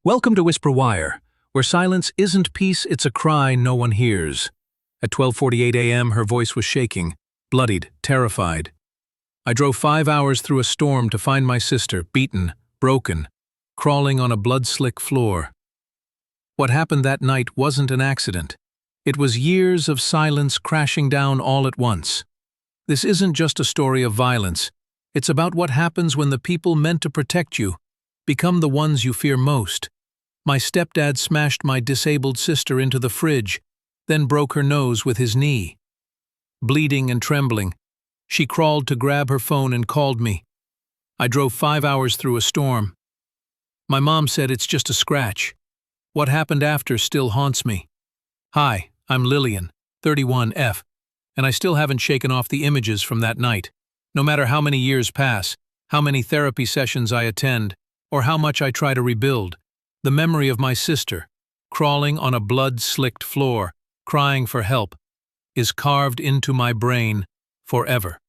Welcome to Whisper Wire, where silence isn't peace, it's a cry no one hears. At 12:48 a.m., her voice was shaking, bloodied, terrified. I drove 5 hours through a storm to find my sister, beaten, broken, crawling on a blood-slick floor. What happened that night wasn't an accident. It was years of silence crashing down all at once. This isn't just a story of violence. It's about what happens when the people meant to protect you become the ones you fear most. My stepdad smashed my disabled sister into the fridge, then broke her nose with his knee. Bleeding and trembling, she crawled to grab her phone and called me. I drove 5 hours through a storm. My mom said it's just a scratch. What happened after still haunts me. Hi, I'm Lillian, 31F, and I still haven't shaken off the images from that night. No matter how many years pass, how many therapy sessions I attend, or how much I try to rebuild, the memory of my sister, crawling on a blood-slicked floor, crying for help, is carved into my brain forever.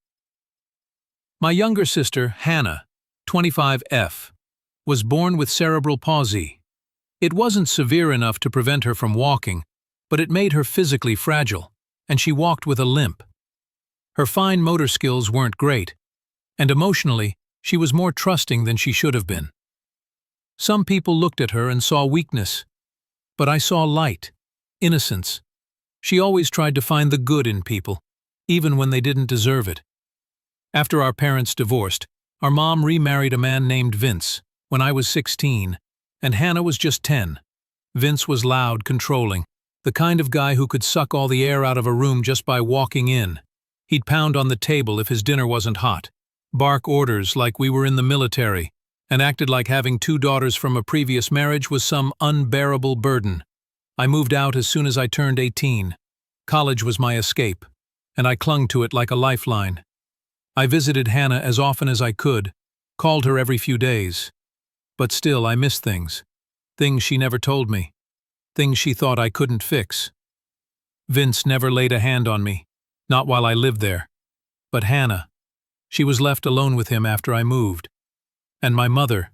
My younger sister, Hannah, 25F, was born with cerebral palsy. It wasn't severe enough to prevent her from walking, but it made her physically fragile, and she walked with a limp. Her fine motor skills weren't great, and emotionally, she was more trusting than she should have been. Some people looked at her and saw weakness, but I saw light, innocence. She always tried to find the good in people, even when they didn't deserve it. After our parents divorced, our mom remarried a man named Vince when I was 16, and Hannah was just 10. Vince was loud, controlling, the kind of guy who could suck all the air out of a room just by walking in. He'd pound on the table if his dinner wasn't hot, bark orders like we were in the military, and acted like having 2 daughters from a previous marriage was some unbearable burden. I moved out as soon as I turned 18. College was my escape, and I clung to it like a lifeline. I visited Hannah as often as I could, called her every few days. But still, I missed things. Things she never told me. Things she thought I couldn't fix. Vince never laid a hand on me, not while I lived there. But Hannah, she was left alone with him after I moved. And my mother,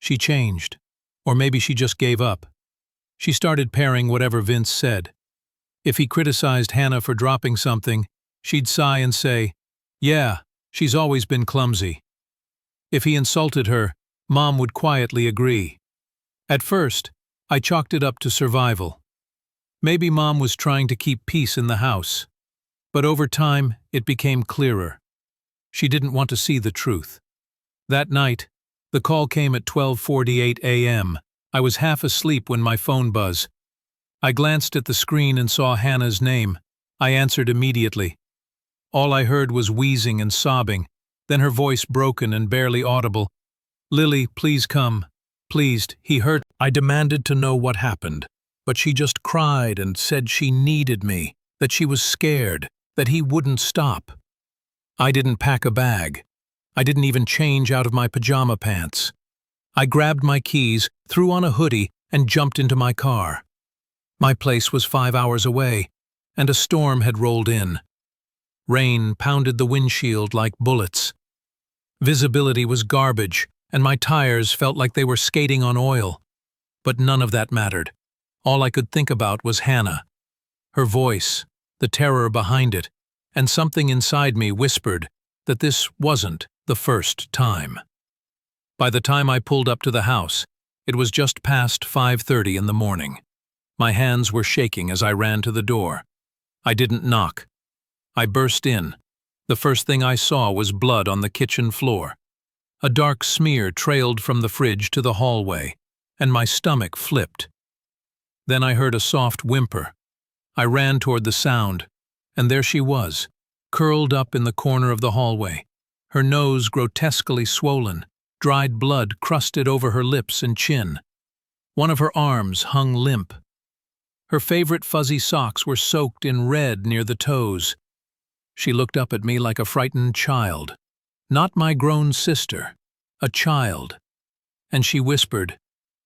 she changed. Or maybe she just gave up. She started parroting whatever Vince said. If he criticized Hannah for dropping something, she'd sigh and say, "Yeah, she's always been clumsy." If he insulted her, Mom would quietly agree. At first, I chalked it up to survival. Maybe Mom was trying to keep peace in the house. But over time, it became clearer. She didn't want to see the truth. That night, the call came at 12:48 a.m. I was half asleep when my phone buzzed. I glanced at the screen and saw Hannah's name. I answered immediately. All I heard was wheezing and sobbing, then her voice broken and barely audible. "Lily, please come. Please, he hurt." I demanded to know what happened, but she just cried and said she needed me, that she was scared, that he wouldn't stop. I didn't pack a bag. I didn't even change out of my pajama pants. I grabbed my keys, threw on a hoodie, and jumped into my car. My place was 5 hours away, and a storm had rolled in. Rain pounded the windshield like bullets. Visibility was garbage, and my tires felt like they were skating on oil. But none of that mattered. All I could think about was Hannah. Her voice, the terror behind it, and something inside me whispered that this wasn't the first time. By the time I pulled up to the house, it was just past 5:30 in the morning. My hands were shaking as I ran to the door. I didn't knock. I burst in. The first thing I saw was blood on the kitchen floor. A dark smear trailed from the fridge to the hallway, and my stomach flipped. Then I heard a soft whimper. I ran toward the sound, and there she was, curled up in the corner of the hallway, her nose grotesquely swollen, dried blood crusted over her lips and chin. One of her arms hung limp. Her favorite fuzzy socks were soaked in red near the toes. She looked up at me like a frightened child. Not my grown sister, a child. And she whispered,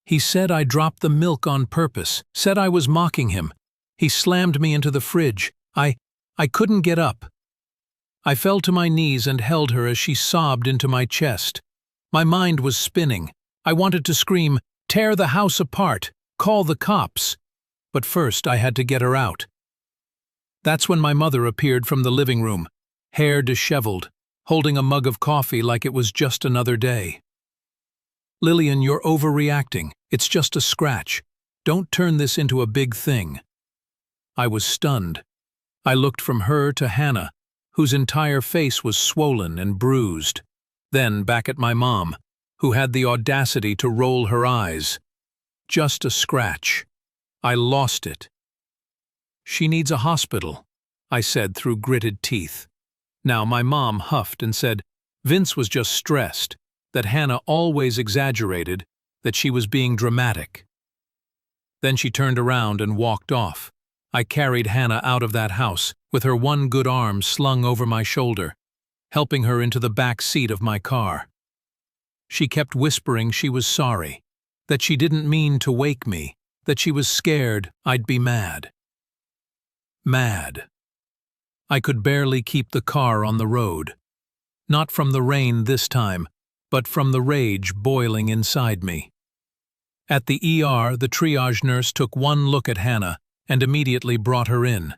"He said I dropped the milk on purpose, said I was mocking him. He slammed me into the fridge. I couldn't get up." I fell to my knees and held her as she sobbed into my chest. My mind was spinning. I wanted to scream, Tear the house apart. Call the cops. But first I had to get her out. That's when my mother appeared from the living room, hair disheveled, holding a mug of coffee like it was just another day. "Lillian, you're overreacting. It's just a scratch. Don't turn this into a big thing." I was stunned. I looked from her to Hannah, whose entire face was swollen and bruised, then back at my mom, who had the audacity to roll her eyes. "Just a scratch. I lost it." "She needs a hospital," I said through gritted teeth. Now my mom huffed and said Vince was just stressed, that Hannah always exaggerated, that she was being dramatic. Then she turned around and walked off. I carried Hannah out of that house with her one good arm slung over my shoulder, helping her into the back seat of my car. She kept whispering she was sorry, that she didn't mean to wake me, that she was scared I'd be mad. Mad. I could barely keep the car on the road. Not from the rain this time, but from the rage boiling inside me. At the ER, the triage nurse took one look at Hannah and immediately brought her in.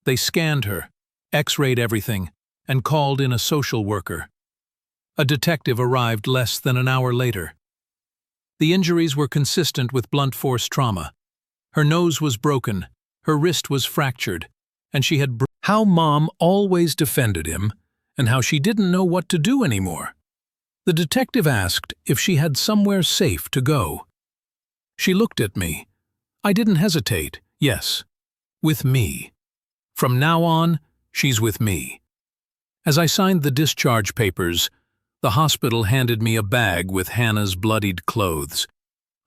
They scanned her, x-rayed everything, and called in a social worker. A detective arrived less than an hour later. The injuries were consistent with blunt force trauma. Her nose was broken, her wrist was fractured, and she had how Mom always defended him and how she didn't know what to do anymore. The detective asked if she had somewhere safe to go. She looked at me. I didn't hesitate. Yes, with me. From now on, she's with me. As I signed the discharge papers, the hospital handed me a bag with Hannah's bloodied clothes.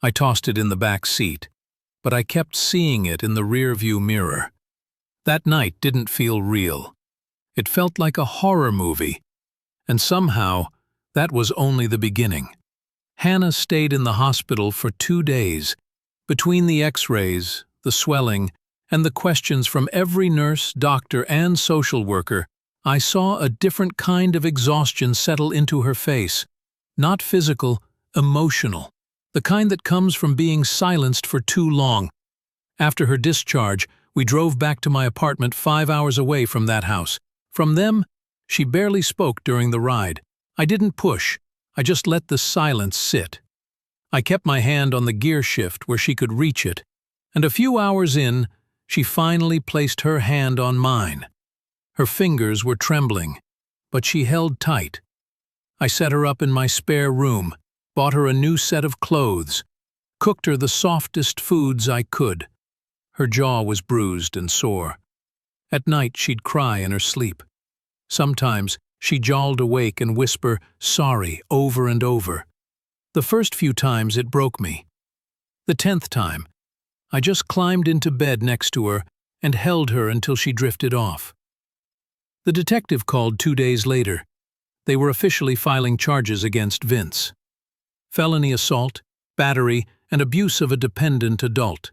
I tossed it in the back seat, but I kept seeing it in the rearview mirror. That night didn't feel real. It felt like a horror movie, and somehow that was only the beginning. Hannah stayed in the hospital for 2 days. Between the x-rays, the swelling, and the questions from every nurse, doctor, and social worker, I saw a different kind of exhaustion settle into her face. Not physical, emotional. The kind that comes from being silenced for too long. After her discharge, we drove back to my apartment 5 hours away from that house. From them, she barely spoke during the ride. I didn't push. I just let the silence sit. I kept my hand on the gear shift where she could reach it, and a few hours in, she finally placed her hand on mine. Her fingers were trembling, but she held tight. I set her up in my spare room, bought her a new set of clothes, cooked her the softest foods I could. Her jaw was bruised and sore. At night she'd cry in her sleep. Sometimes she jawled awake and whisper, "Sorry," over and over. The first few times it broke me. The 10th time, I just climbed into bed next to her and held her until she drifted off. The detective called 2 days later. They were officially filing charges against Vince. Felony assault, battery, and abuse of a dependent adult.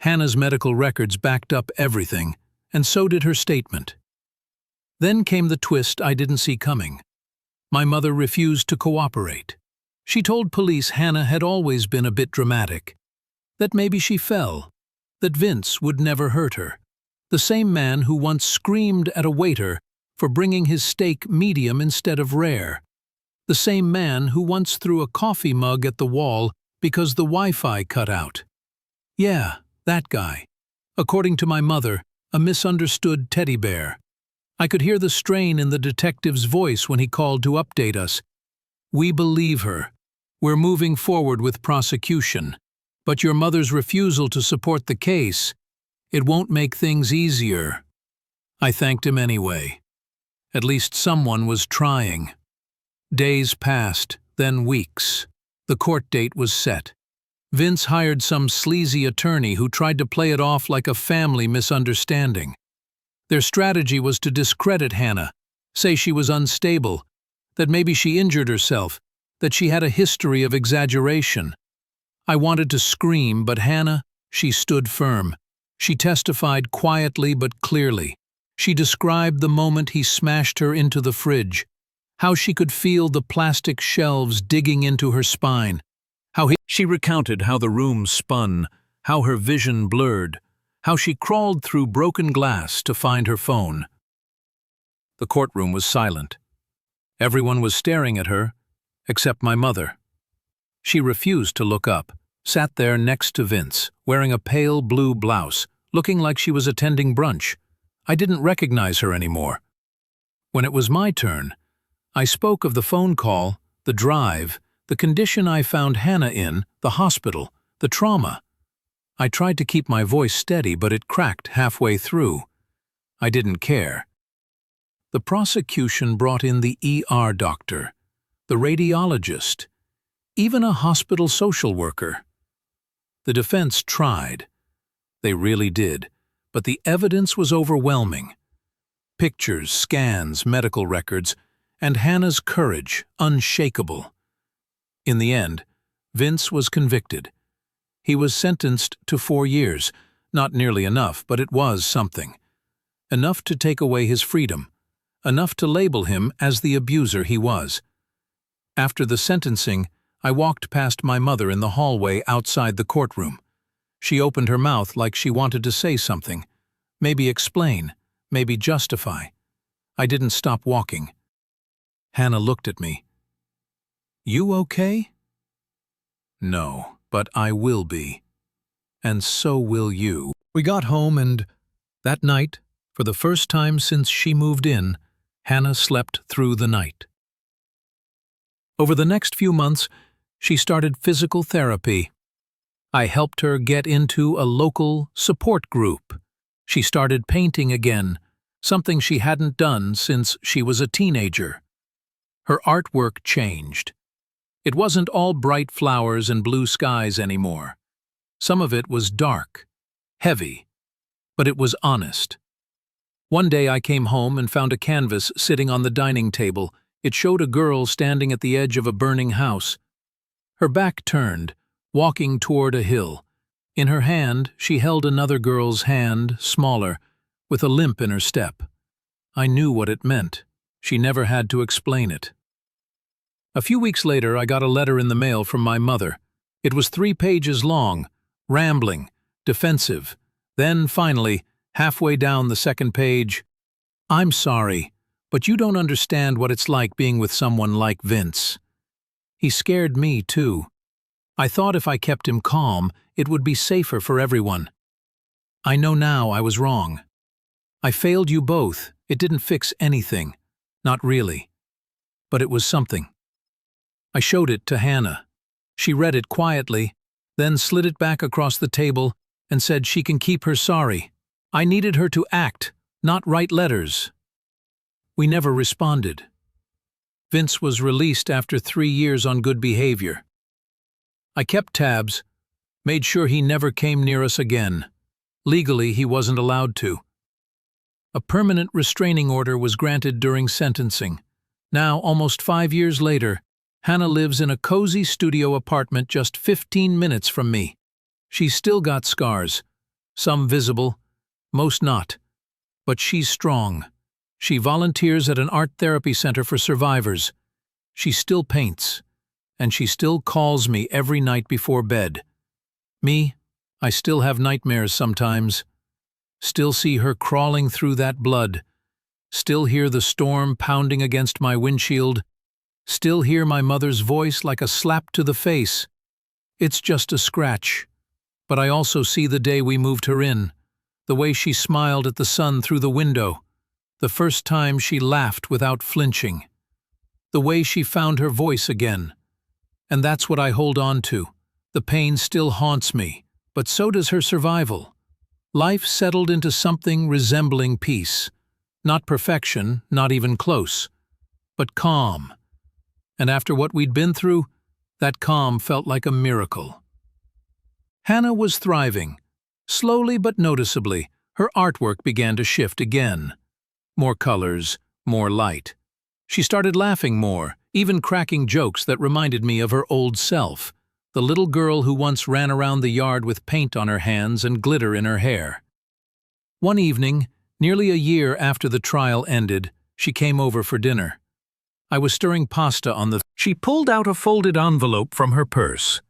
Hannah's medical records backed up everything, and so did her statement. Then came the twist I didn't see coming. My mother refused to cooperate. She told police Hannah had always been a bit dramatic, that maybe she fell, that Vince would never hurt her. The same man who once screamed at a waiter for bringing his steak medium instead of rare. The same man who once threw a coffee mug at the wall because the Wi-Fi cut out. Yeah, that guy. According to my mother, a misunderstood teddy bear. I could hear the strain in the detective's voice when he called to update us. "We believe her. We're moving forward with prosecution. But your mother's refusal to support the case, it won't make things easier." I thanked him anyway. At least someone was trying. Days passed, then weeks. The court date was set. Vince hired some sleazy attorney who tried to play it off like a family misunderstanding. Their strategy was to discredit Hannah, say she was unstable, that maybe she injured herself, that she had a history of exaggeration. I wanted to scream, but Hannah, she stood firm. She testified quietly but clearly. She described the moment he smashed her into the fridge, how she could feel the plastic shelves digging into her spine, She recounted how the room spun, how her vision blurred, how she crawled through broken glass to find her phone. The courtroom was silent. Everyone was staring at her, except my mother. She refused to look up, sat there next to Vince, wearing a pale blue blouse, looking like she was attending brunch. I didn't recognize her anymore. When it was my turn, I spoke of the phone call, the drive, the condition I found Hannah in, the hospital, the trauma. I tried to keep my voice steady, but it cracked halfway through. I didn't care. The prosecution brought in the ER doctor, the radiologist, even a hospital social worker. The defense tried. They really did, but the evidence was overwhelming. Pictures, scans, medical records, and Hannah's courage unshakable. In the end, Vince was convicted. He was sentenced to 4 years, not nearly enough, but it was something. Enough to take away his freedom, enough to label him as the abuser he was. After the sentencing, I walked past my mother in the hallway outside the courtroom. She opened her mouth like she wanted to say something, maybe explain, maybe justify. I didn't stop walking. Hannah looked at me. "You okay?" "No, but I will be. And so will you." We got home and, that night, for the first time since she moved in, Hannah slept through the night. Over the next few months, she started physical therapy. I helped her get into a local support group. She started painting again, something she hadn't done since she was a teenager. Her artwork changed. It wasn't all bright flowers and blue skies anymore. Some of it was dark, heavy, but it was honest. One day I came home and found a canvas sitting on the dining table. It showed a girl standing at the edge of a burning house. Her back turned, walking toward a hill. In her hand, she held another girl's hand, smaller, with a limp in her step. I knew what it meant. She never had to explain it. A few weeks later, I got a letter in the mail from my mother. It was 3 pages long, rambling, defensive. Then, finally, halfway down the second page, "I'm sorry, but you don't understand what it's like being with someone like Vince. He scared me, too. I thought if I kept him calm, it would be safer for everyone. I know now I was wrong. I failed you both. It didn't fix anything. Not really. But it was something." I showed it to Hannah. She read it quietly, then slid it back across the table and said she can keep her sorry. I needed her to act, not write letters. We never responded. Vince was released after 3 years on good behavior. I kept tabs, made sure he never came near us again. Legally, he wasn't allowed to. A permanent restraining order was granted during sentencing. Now, almost 5 years later, Hannah lives in a cozy studio apartment just 15 minutes from me. She's still got scars, some visible, most not. But she's strong. She volunteers at an art therapy center for survivors. She still paints, and she still calls me every night before bed. Me, I still have nightmares sometimes. Still see her crawling through that blood. Still hear the storm pounding against my windshield. Still hear my mother's voice like a slap to the face. It's just a scratch. But I also see the day we moved her in, the way she smiled at the sun through the window, the first time she laughed without flinching, the way she found her voice again. And that's what I hold on to. The pain still haunts me, but so does her survival. Life settled into something resembling peace. Not perfection, not even close, but calm. And after what we'd been through, that calm felt like a miracle. Hannah was thriving. Slowly but noticeably, her artwork began to shift again. More colors, more light. She started laughing more, even cracking jokes that reminded me of her old self, the little girl who once ran around the yard with paint on her hands and glitter in her hair. One evening, nearly a year after the trial ended, she came over for dinner. I was stirring pasta on the... She pulled out a folded envelope from her purse.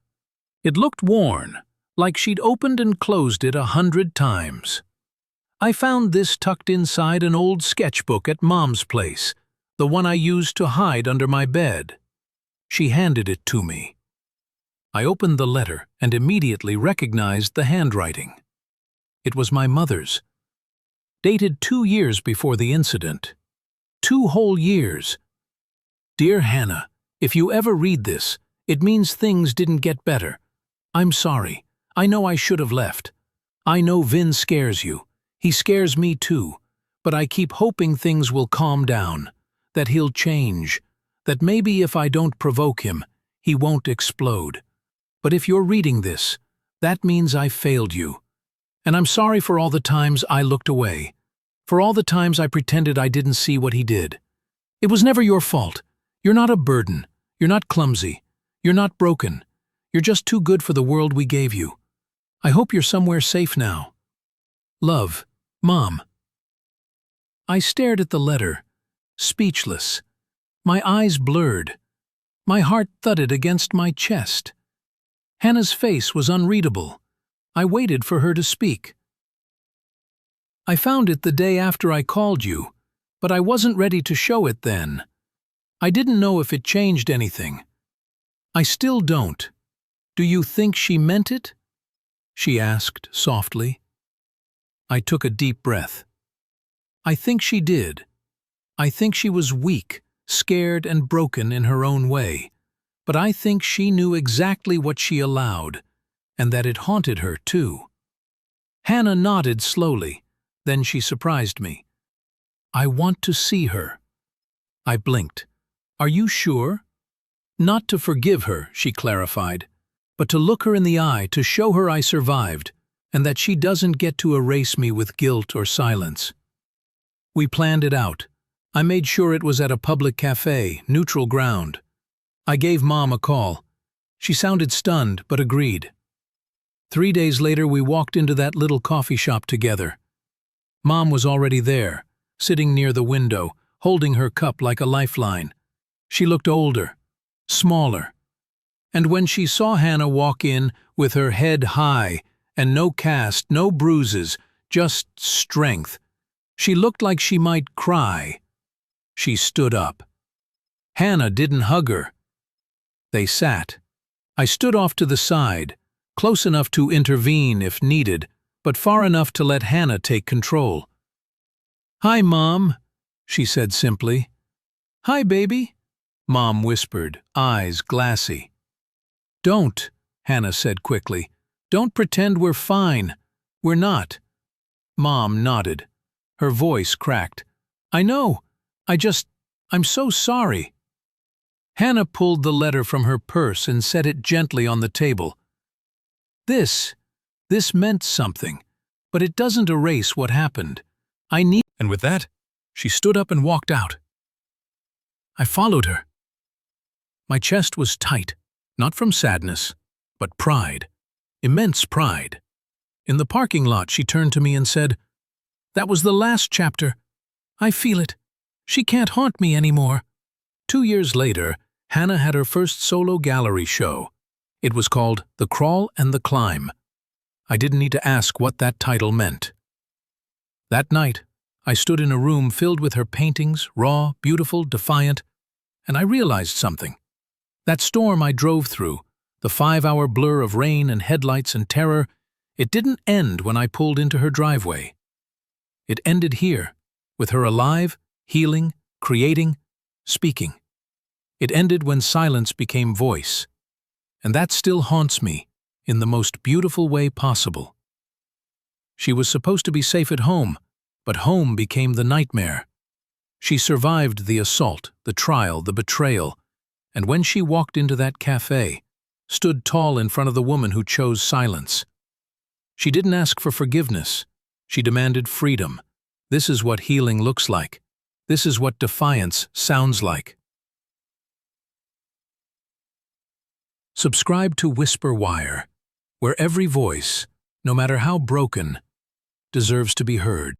It looked worn, like she'd opened and closed it 100 times. I found this tucked inside an old sketchbook at Mom's place, the one I used to hide under my bed. She handed it to me. I opened the letter and immediately recognized the handwriting. It was my mother's, dated 2 years before the incident. 2 whole years. Dear Hannah, if you ever read this, it means things didn't get better. I'm sorry. I know I should have left. I know Vin scares you. He scares me too. But I keep hoping things will calm down, that he'll change, that maybe if I don't provoke him, he won't explode. But if you're reading this, that means I failed you. And I'm sorry for all the times I looked away, for all the times I pretended I didn't see what he did. It was never your fault. You're not a burden. You're not clumsy. You're not broken. You're just too good for the world we gave you. I hope you're somewhere safe now. Love, Mom. I stared at the letter, speechless. My eyes blurred. My heart thudded against my chest. Hannah's face was unreadable. I waited for her to speak. I found it the day after I called you, but I wasn't ready to show it then. I didn't know if it changed anything. I still don't. Do you think she meant it? She asked softly. I took a deep breath. I think she did. I think she was weak, scared and broken in her own way. But I think she knew exactly what she allowed, and that it haunted her too. Hannah nodded slowly, then she surprised me. I want to see her. I blinked. Are you sure? Not to forgive her, she clarified, but to look her in the eye to show her I survived, and that she doesn't get to erase me with guilt or silence. We planned it out. I made sure it was at a public cafe, neutral ground. I gave Mom a call. She sounded stunned, but agreed. 3 days later, we walked into that little coffee shop together. Mom was already there, sitting near the window, holding her cup like a lifeline. She looked older, smaller. And when she saw Hannah walk in with her head high and no cast, no bruises, just strength, she looked like she might cry. She stood up. Hannah didn't hug her. They sat. I stood off to the side, close enough to intervene if needed, but far enough to let Hannah take control. "Hi, Mom," she said simply. "Hi, baby," Mom whispered, eyes glassy. "Don't," Hannah said quickly. "Don't pretend we're fine. We're not." Mom nodded. Her voice cracked. "I know. I'm so sorry." Hannah pulled the letter from her purse and set it gently on the table. This meant something, but it doesn't erase what happened. And with that, she stood up and walked out. I followed her. My chest was tight, not from sadness, but pride, immense pride. In the parking lot, she turned to me and said, "That was the last chapter. I feel it. She can't haunt me anymore." 2 years later, Hannah had her first solo gallery show. It was called The Crawl and the Climb. I didn't need to ask what that title meant. That night, I stood in a room filled with her paintings, raw, beautiful, defiant, and I realized something. That storm I drove through, the 5-hour blur of rain and headlights and terror, it didn't end when I pulled into her driveway. It ended here, with her alive, healing, creating, speaking. It ended when silence became voice. And that still haunts me, in the most beautiful way possible. She was supposed to be safe at home, but home became the nightmare. She survived the assault, the trial, the betrayal, and when she walked into that cafe, stood tall in front of the woman who chose silence. She didn't ask for forgiveness. She demanded freedom. This is what healing looks like. This is what defiance sounds like. Subscribe to Whisper Wire, where every voice, no matter how broken, deserves to be heard.